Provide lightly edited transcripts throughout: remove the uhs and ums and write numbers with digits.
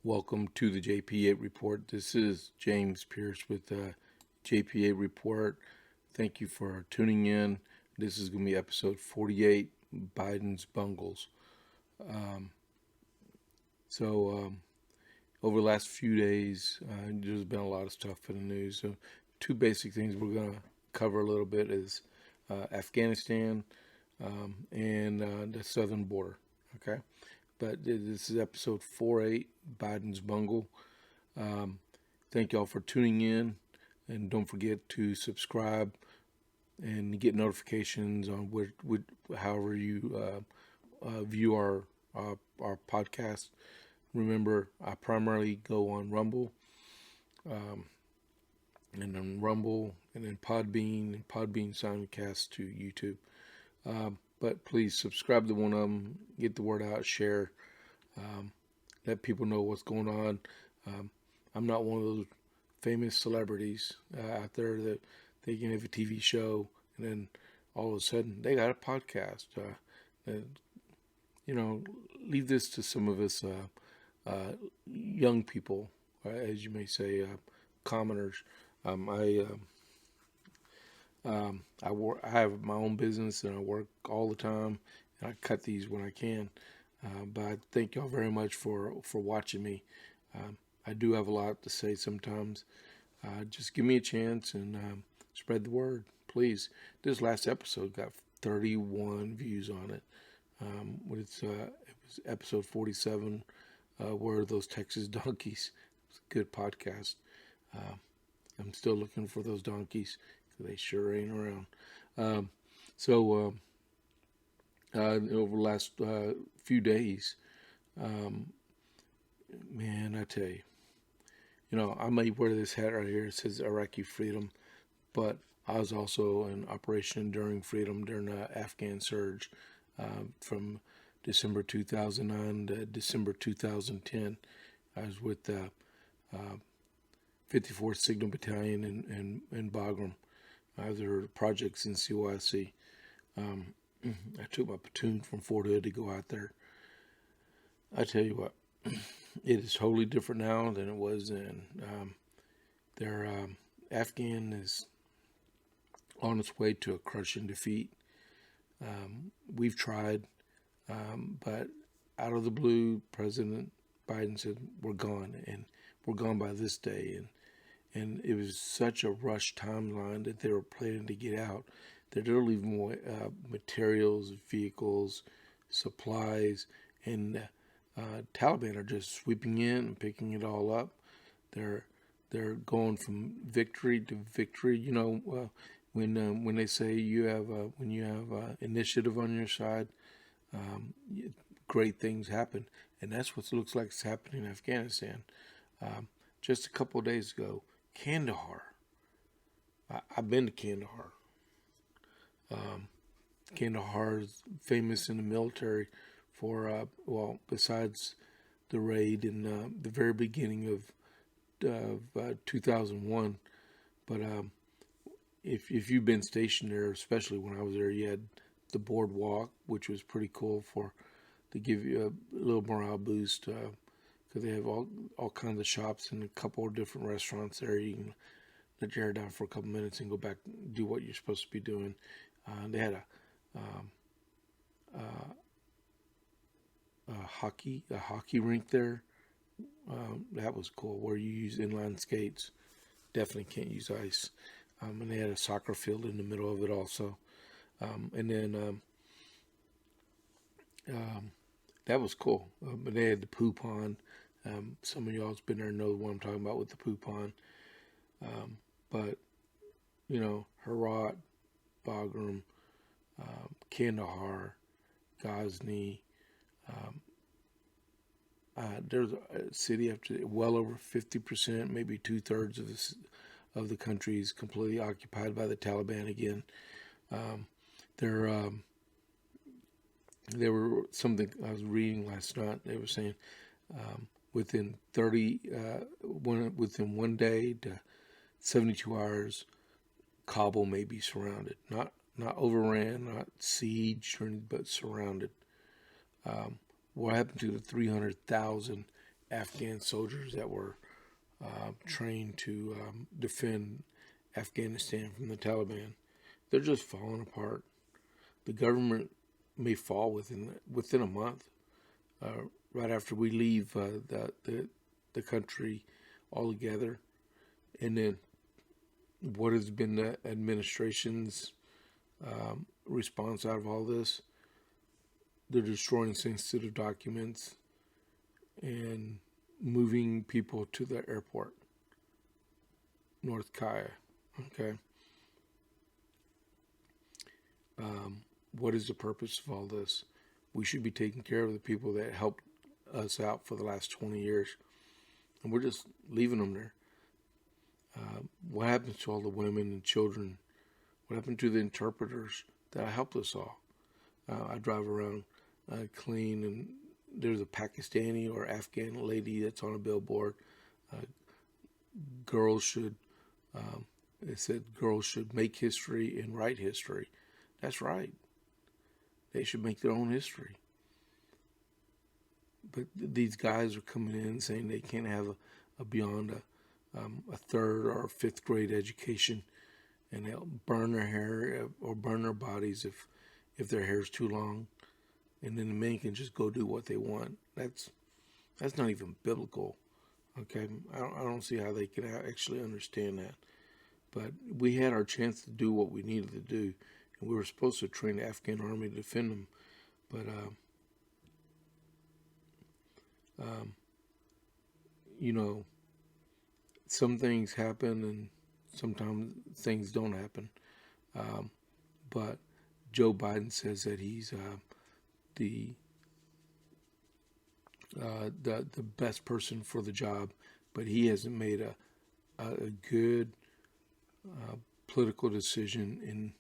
Welcome to the JP8 Report. This is James Pierce with JP8 Report. Thank you for tuning in. This is going to be episode 48, Biden's Bungles. Over the last few days, there's been a lot of stuff in the news. So two basic things we're going to cover a little bit is Afghanistan and the southern border. Okay. But this is episode 48, Biden's Bungle. Thank y'all for tuning in, and don't forget to subscribe and get notifications on however you view our podcast. Remember, I primarily go on Rumble, and then Podbean, and Podbean simulcast to YouTube. But please subscribe to one of them, get the word out, share, let people know what's going on. I'm not one of those famous celebrities out there that they can have a TV show and then all of a sudden they got a podcast. Leave this to some of us young people, as you may say, commoners. I have my own business and I work all the time, and I cut these when I can. But I thank y'all very much for watching me. I do have a lot to say sometimes. Just give me a chance and spread the word, please. This last episode got 31 views on it. It was episode 47, where those Texas donkeys. It's a good podcast. I'm still looking for those donkeys. They sure ain't around. Over the last few days, man, I tell you, I may wear this hat right here. It says Iraqi Freedom, but I was also in Operation Enduring Freedom during the Afghan surge from December 2009 to December 2010. I was with 54th Signal Battalion in Bagram. There projects in CYC. I took my platoon from Fort Hood to go out there. I tell you what, it is totally different now than it was then. Afghan is on its way to a crushing defeat. We've tried, but out of the blue, President Biden said, we're gone, and we're gone by this day. And it was such a rush timeline that they were planning to get out that they're leaving more materials, vehicles, supplies, and Taliban are just sweeping in and picking it all up. They're going from victory to victory. When they say when you have initiative on your side, great things happen, and that's what looks like it's happening in Afghanistan. Just a couple of days ago, Kandahar. I've been to Kandahar. Kandahar is famous in the military for, besides the raid in the very beginning of 2001. But if you've been stationed there, especially when I was there, you had the boardwalk, which was pretty cool to give you a little morale boost. Because they have all kinds of shops and a couple of different restaurants there. You can let your hair down for a couple minutes and go back and do what you're supposed to be doing. They had a hockey rink there. That was cool, where you use inline skates. Definitely can't use ice. And they had a soccer field in the middle of it also. That was cool. But they had the poo pond. Some of y'all's been there and know what I'm talking about with the poo pond. But Herat, Bagram, Kandahar, Ghazni. There's a city after well over 50%, maybe 2/3 of the country is completely occupied by the Taliban again. There were something I was reading last night. They were saying within 1 day to 72 hours, Kabul may be surrounded. Not overran, not sieged, but surrounded. What happened to the 300,000 Afghan soldiers that were trained to defend Afghanistan from the Taliban. They're just falling apart. The government may fall within a month, right after we leave the country altogether. And then, what has been the administration's response out of all this? They're destroying sensitive documents and moving people to the airport, North Kaya. Okay. What is the purpose of all this? We should be taking care of the people that helped us out for the last 20 years, and we're just leaving them there. What happens to all the women and children? What happened to the interpreters that helped us all? I drive around clean, and there's a Pakistani or Afghan lady that's on a billboard. It said girls should make history and write history. That's right. They should make their own history. But these guys are coming in saying they can't have a beyond a third or fifth grade education, and they'll burn their hair or burn their bodies if their hair is too long, and then the men can just go do what they want. That's not even biblical. Okay, I don't see how they can actually understand that. But we had our chance to do what we needed to do, and we were supposed to train the Afghan army to defend them. But some things happen, and sometimes things don't happen. But Joe Biden says that he's the best person for the job, but he hasn't made a good political decision in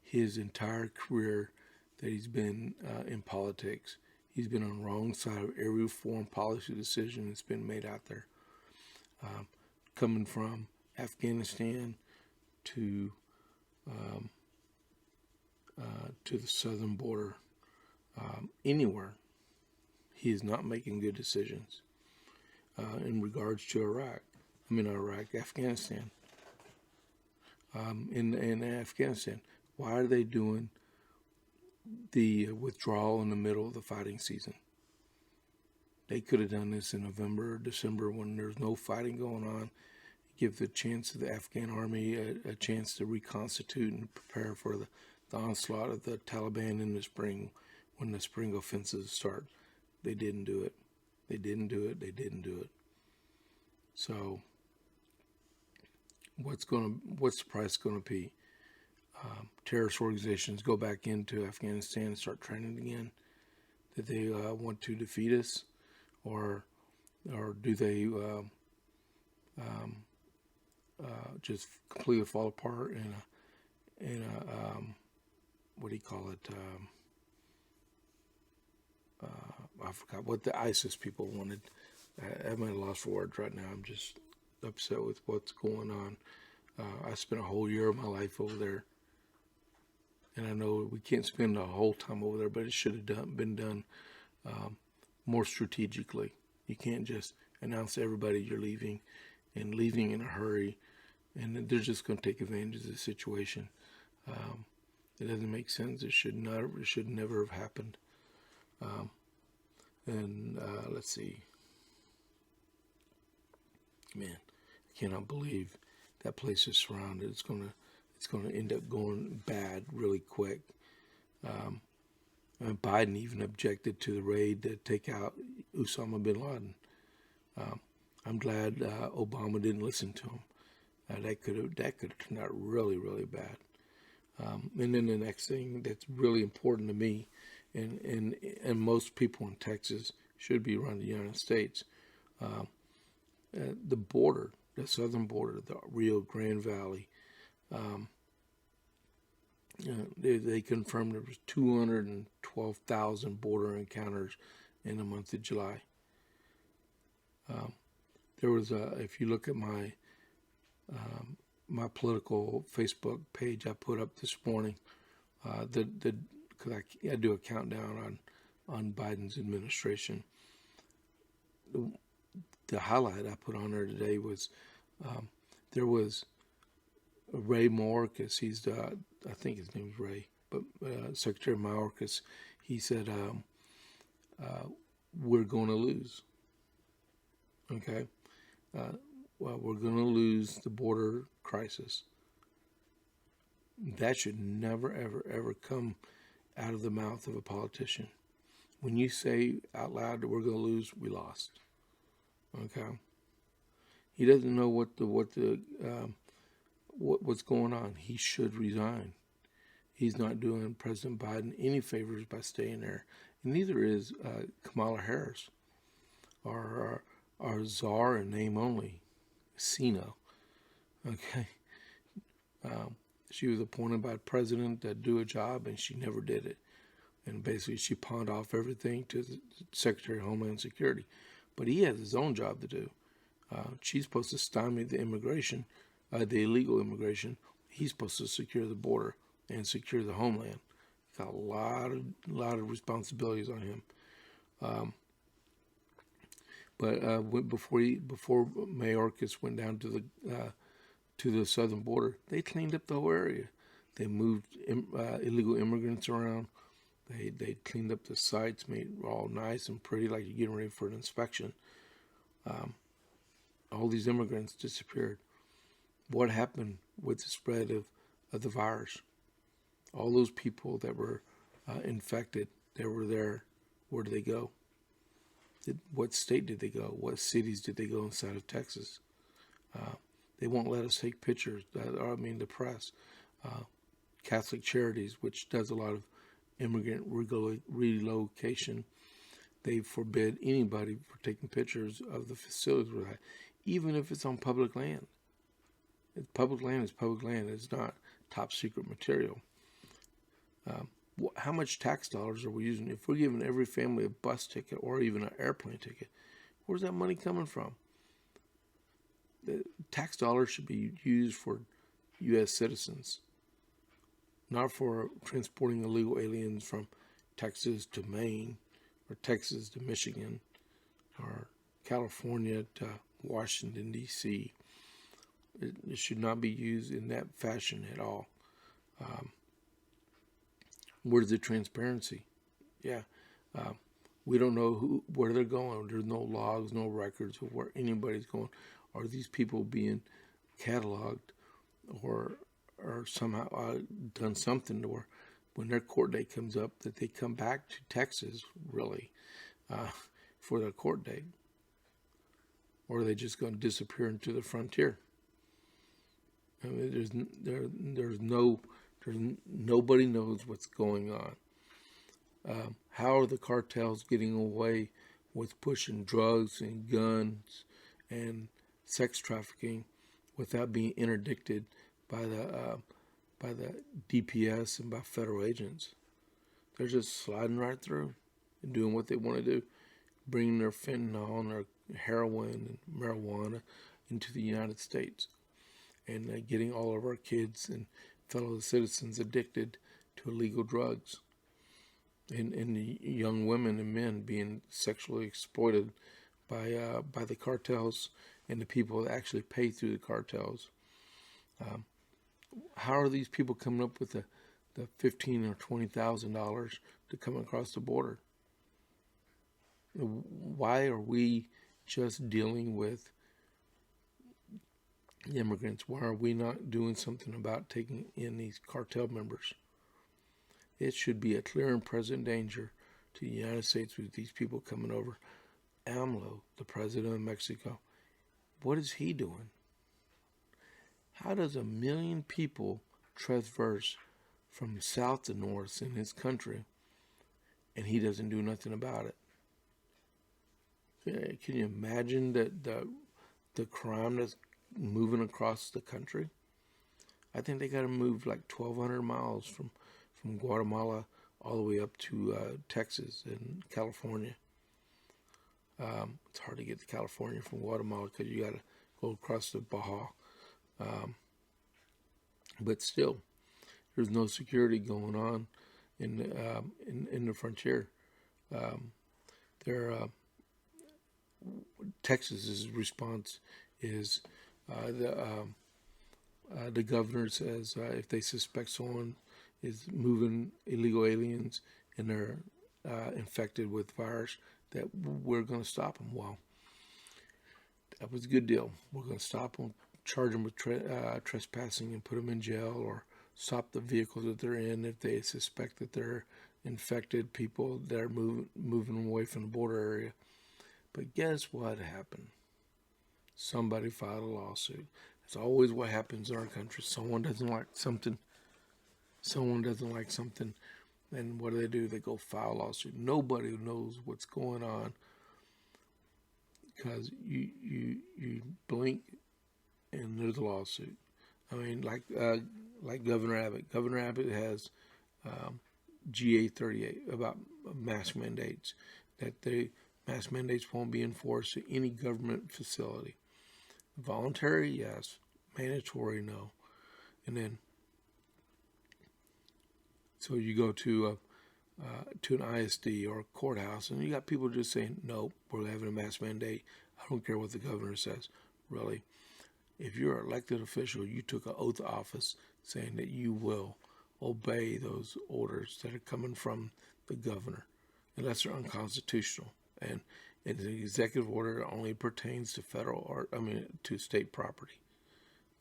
his entire career that he's been in politics. He's been on the wrong side of every foreign policy decision that's been made out there. Coming from Afghanistan to the southern border, anywhere, he is not making good decisions. In regards to Afghanistan. In Afghanistan, why are they doing the withdrawal in the middle of the fighting season? They could have done this in November or December when there's no fighting going on. Give the chance of the Afghan army a chance to reconstitute and prepare for the onslaught of the Taliban in the spring, when the spring offensives start. They didn't do it. They didn't do it. So, what's the price going to be? Terrorist organizations go back into Afghanistan and start training again? That they want to defeat us, or do they just completely fall apart in a what do you call it? I forgot what the ISIS people wanted. I'm at a loss for words right now. I'm just upset with what's going on. I spent a whole year of my life over there, and I know we can't spend a whole time over there, but it should have been done more strategically. You can't just announce to everybody you're leaving, and leaving in a hurry, and they're just going to take advantage of the situation. It doesn't make sense. It should never have happened. Let's see. Man, I cannot believe that place is surrounded. It's gonna end up going bad really quick. Biden even objected to the raid to take out Osama bin Laden. I'm glad Obama didn't listen to him. That could have turned out really, really bad. And then the next thing that's really important to me, and most people in Texas should be around the United States, the border, the southern border, the Rio Grande Valley. They confirmed there was 212,000 border encounters in the month of July. There was if you look at my political Facebook page I put up this morning, because I do a countdown on Biden's administration. the highlight I put on there today was there was Ray Mayorkas. He's the, I think his name is Ray, but Secretary Mayorkas, he said, we're going to lose. Okay? Well, we're going to lose the border crisis. That should never, ever, ever come out of the mouth of a politician. When you say out loud that we're going to lose, we lost. Okay? He doesn't know what's going on. He should resign. He's not doing President Biden any favors by staying there. And neither is Kamala Harris, our czar in name only, Cena. Okay? She was appointed by the president to do a job, and she never did it. And basically, she pawned off everything to the Secretary of Homeland Security. But he has his own job to do. She's supposed to stymie the immigration, the illegal immigration. He's supposed to secure the border and secure the homeland. Got a lot of responsibilities on him. But before Mayorkas went down to the southern border, they cleaned up the whole area. They moved illegal immigrants around. They cleaned up the sites, made it all nice and pretty, like you're getting ready for an inspection. All these immigrants disappeared. What happened with the spread of the virus? All those people that were infected, they were there. Where did they go? What state did they go? What cities did they go inside of Texas? They won't let us take pictures. The press. Catholic Charities, which does a lot of immigrant relocation, they forbid anybody from taking pictures of the facilities we're at, even if it's on public land. Public land is public land. It's not top secret material. How much tax dollars are we using? If we're giving every family a bus ticket or even an airplane ticket, where's that money coming from? The tax dollars should be used for U.S. citizens, not for transporting illegal aliens from Texas to Maine or Texas to Michigan or California to Washington, D.C. It should not be used in that fashion at all. Where's the transparency? Yeah. We don't know where they're going. There's no logs, no records of where anybody's going. Are these people being cataloged or somehow done something to where when their court date comes up that they come back to Texas, really, for their court date? Or are they just going to disappear into the frontier? I mean, nobody knows what's going on. How are the cartels getting away with pushing drugs and guns and sex trafficking without being interdicted by the DPS and by federal agents? They're just sliding right through and doing what they want to do, bringing their fentanyl and their heroin and marijuana into the United States, and getting all of our kids and fellow citizens addicted to illegal drugs, and the young women and men being sexually exploited by the cartels and the people that actually pay through the cartels. How are these people coming up with the $15,000 or $20,000 to come across the border? Why are we just dealing with immigrants? Why are we not doing something about taking in these cartel members? It should be a clear and present danger to the United States with these people coming over. AMLO, the president of Mexico, what is he doing? How does 1 million people traverse from south to north in his country and he doesn't do nothing about it? Can you imagine the crime that's moving across the country? I think they got to move like 1,200 miles from Guatemala all the way up to Texas and California. It's hard to get to California from Guatemala because you got to go across the Baja. But still, there's no security going on in the frontier. Texas's response is the governor says if they suspect someone is moving illegal aliens and they're infected with virus, that we're going to stop them. Well, that was a good deal. We're going to stop them, charge them with trespassing and put them in jail, or stop the vehicles that they're in if they suspect that they're infected people that are moving away from the border area. But guess what happened? Somebody filed a lawsuit. It's always what happens in our country. Someone doesn't like something. And what do? They go file a lawsuit. Nobody knows what's going on, because you blink and there's a lawsuit. I mean, like Governor Abbott. Governor Abbott has JP8 about mask mandates, that mask mandates won't be enforced at any government facility. Voluntary, yes. Mandatory, no. And then, so you go to an ISD or a courthouse, and you got people just saying, "No, we're having a mask mandate. I don't care what the governor says." Really, if you're an elected official, you took an oath of office saying that you will obey those orders that are coming from the governor, unless they're unconstitutional. And the executive order only pertains to to state property.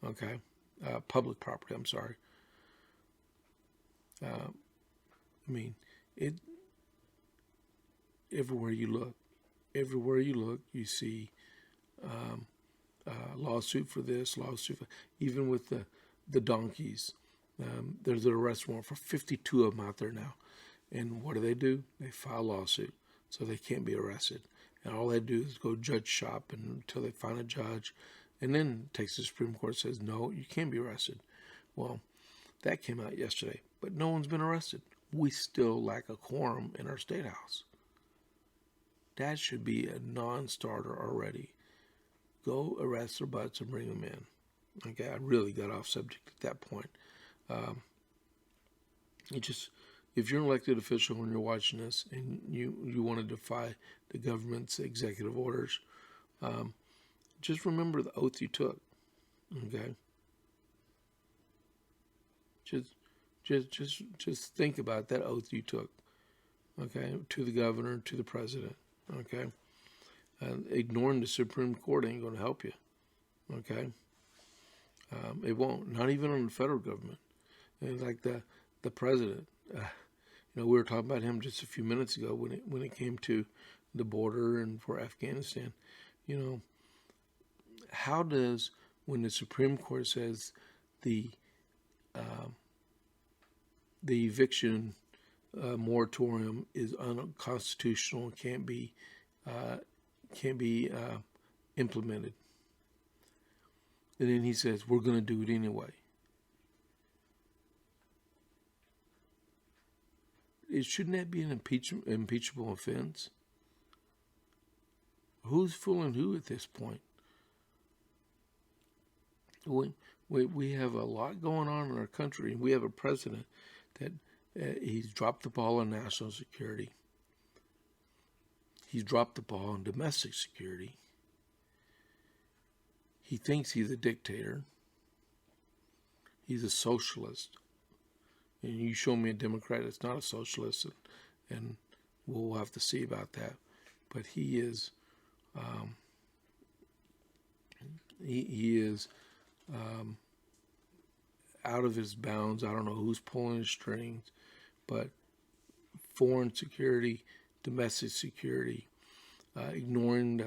Okay, public property. I'm sorry. It. Everywhere you look, you see lawsuit for this, lawsuit for, even with the donkeys. There's an arrest warrant for 52 of them out there now. And what do? They file a lawsuit, so they can't be arrested. And all they do is go judge shop until they find a judge. And then Texas Supreme Court says, no, you can't be arrested. Well, that came out yesterday, but no one's been arrested. We still lack a quorum in our state house. That should be a non-starter already. Go arrest their butts and bring them in. Okay, I really got off subject at that point. If you're an elected official and you're watching this and you want to defy the government's executive orders, just remember the oath you took. Okay. Just think about that oath you took. Okay, to the governor, to the president. Okay, and ignoring the Supreme Court ain't going to help you. Okay, it won't. Not even on the federal government. And like the president. We were talking about him just a few minutes ago when it came to the border and for Afghanistan. How does, when the Supreme Court says the eviction moratorium is unconstitutional and can't be implemented, and then he says we're going to do it anyway? Shouldn't that be an impeachable offense? Who's fooling who at this point? We have a lot going on in our country. We have a president that he's dropped the ball on national security. He's dropped the ball on domestic security. He thinks he's a dictator. He's a socialist. And you show me a Democrat that's not a socialist, and we'll have to see about that. But he is, out of his bounds. I don't know who's pulling his strings, but foreign security, domestic security, ignoring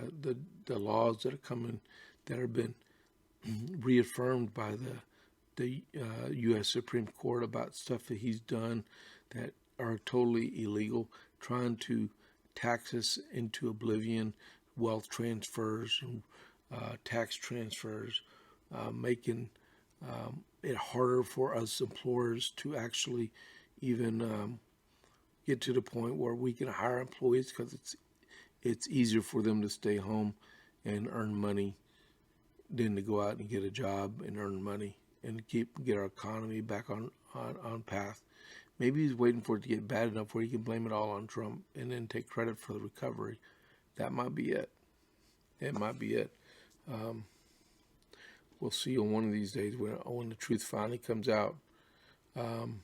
the laws that are coming, that have been reaffirmed by the U.S. Supreme Court about stuff that he's done that are totally illegal, trying to tax us into oblivion, wealth transfers, tax transfers, making it harder for us employers to actually even get to the point where we can hire employees, because it's easier for them to stay home and earn money than to go out and get a job and earn money and get our economy back on path. Maybe he's waiting for it to get bad enough where he can blame it all on Trump and then take credit for the recovery. That might be it. That might be it. We'll see on one of these days when the truth finally comes out. And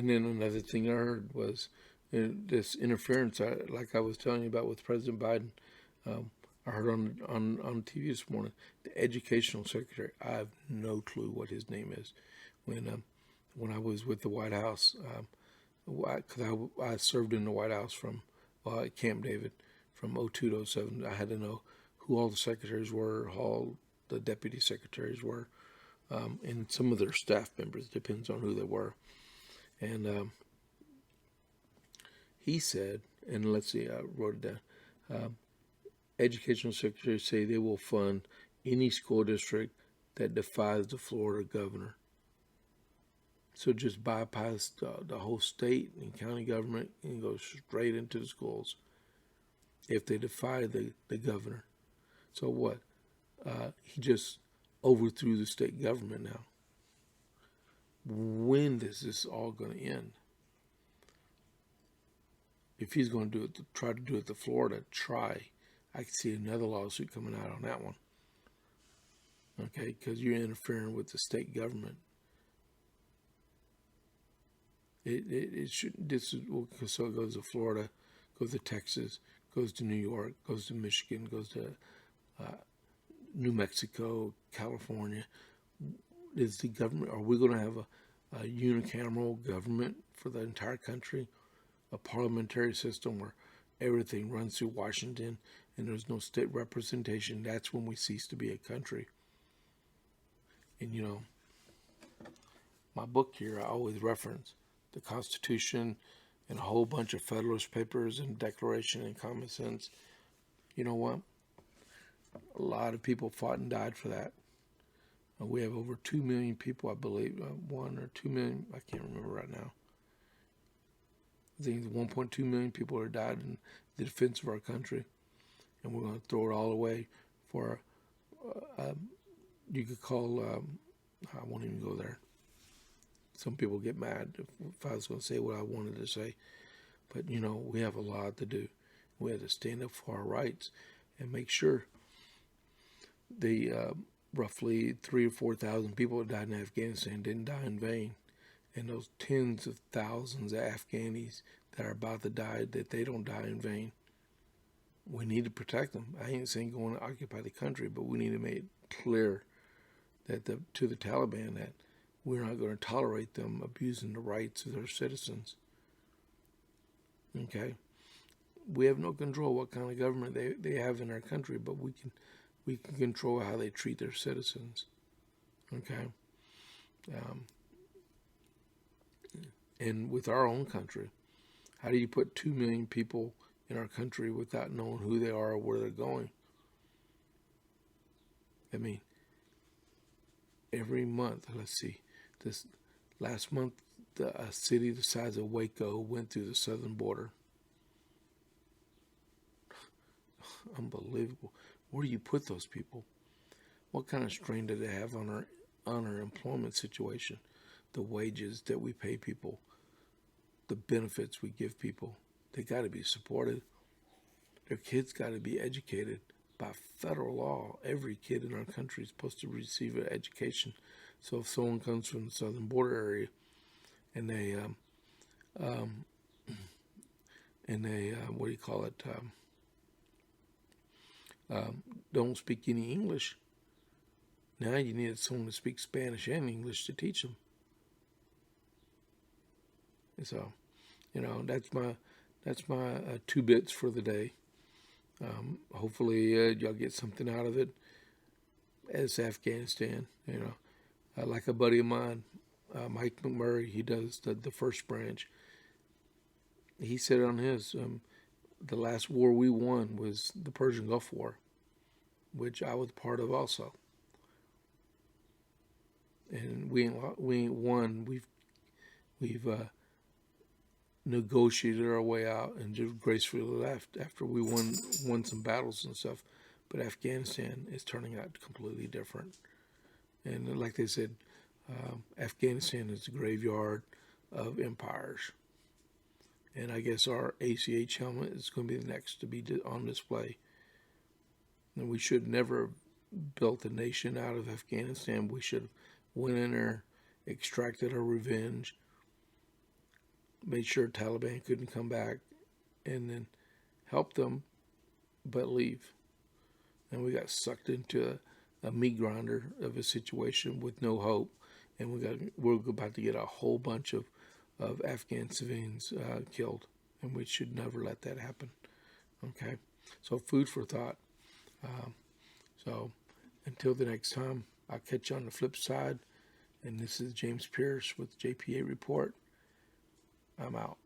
then another thing I heard was this interference, like I was telling you about with President Biden. I heard on TV this morning, the educational secretary. I have no clue what his name is. When I was with the White House, because I served in the White House from at Camp David from 02 to 07. I had to know who all the secretaries were, who all the deputy secretaries were, and some of their staff members. Depends on who they were. And he said, and let's see, I wrote it down. Educational secretaries say they will fund any school district that defies the Florida governor. So just bypass the whole state and county government and go straight into the schools if they defy the governor. So what? He just overthrew the state government now. When is this all going to end? If he's going to try to do it to Florida, I can see another lawsuit coming out on that one. Okay, because you're interfering with the state government. It should. So it goes to Florida, goes to Texas, goes to New York, goes to Michigan, goes to New Mexico, California. Is the government? Are we going to have a unicameral government for the entire country, a parliamentary system where everything runs through Washington and there's no state representation? That's when we cease to be a country. And my book here, I always reference the Constitution and a whole bunch of Federalist Papers and Declaration and Common Sense. You know what? A lot of people fought and died for that. We have over 2 million people, I believe, 1 or 2 million, I can't remember right now. I think 1.2 million people have died in the defense of our country. And we're going to throw it all away for, you could call, I won't even go there. Some people get mad if I was going to say what I wanted to say. But, we have a lot to do. We have to stand up for our rights and make sure the roughly 3,000 or 4,000 people that died in Afghanistan didn't die in vain. And those tens of thousands of Afghanis that are about to die, that they don't die in vain. We need to protect them. I ain't saying go and occupy the country, but we need to make it clear that to the Taliban that we're not going to tolerate them abusing the rights of their citizens. Okay? We have no control what kind of government they have in our country, but we can control how they treat their citizens. Okay? And with our own country, how do you put 2 million people in our country without knowing who they are or where they're going? I mean, every month, let's see, this last month, a city the size of Waco went through the southern border. Unbelievable. Where do you put those people? What kind of strain do they have on our employment situation? The wages that we pay people, the benefits we give people, they got to be supported. Their kids got to be educated. By federal law, every kid in our country is supposed to receive an education. So if someone comes from the southern border area and they what do you call it? Don't speak any English. Now you need someone to speak Spanish and English to teach them. And so, that's my 2 bits for the day. Hopefully y'all get something out of it. As Afghanistan, like a buddy of mine, Mike McMurray, he does the first branch. He said on his, the last war we won was the Persian Gulf War, which I was part of also. And we ain't won. We've negotiated our way out and just gracefully left after we won some battles and stuff. But Afghanistan is turning out completely different. And like they said, Afghanistan is the graveyard of empires. And I guess our ACH helmet is going to be the next to be on display. And we should never have built a nation out of Afghanistan. We should have went in there, extracted our revenge, made sure Taliban couldn't come back, and then help them, but leave. And we got sucked into a meat grinder of a situation with no hope, and we're about to get a whole bunch of Afghan civilians killed, and we should never let that happen. Okay, so food for thought. So until the next time, I'll catch you on the flip side. And this is James Pierce with JP8 Report. I'm out.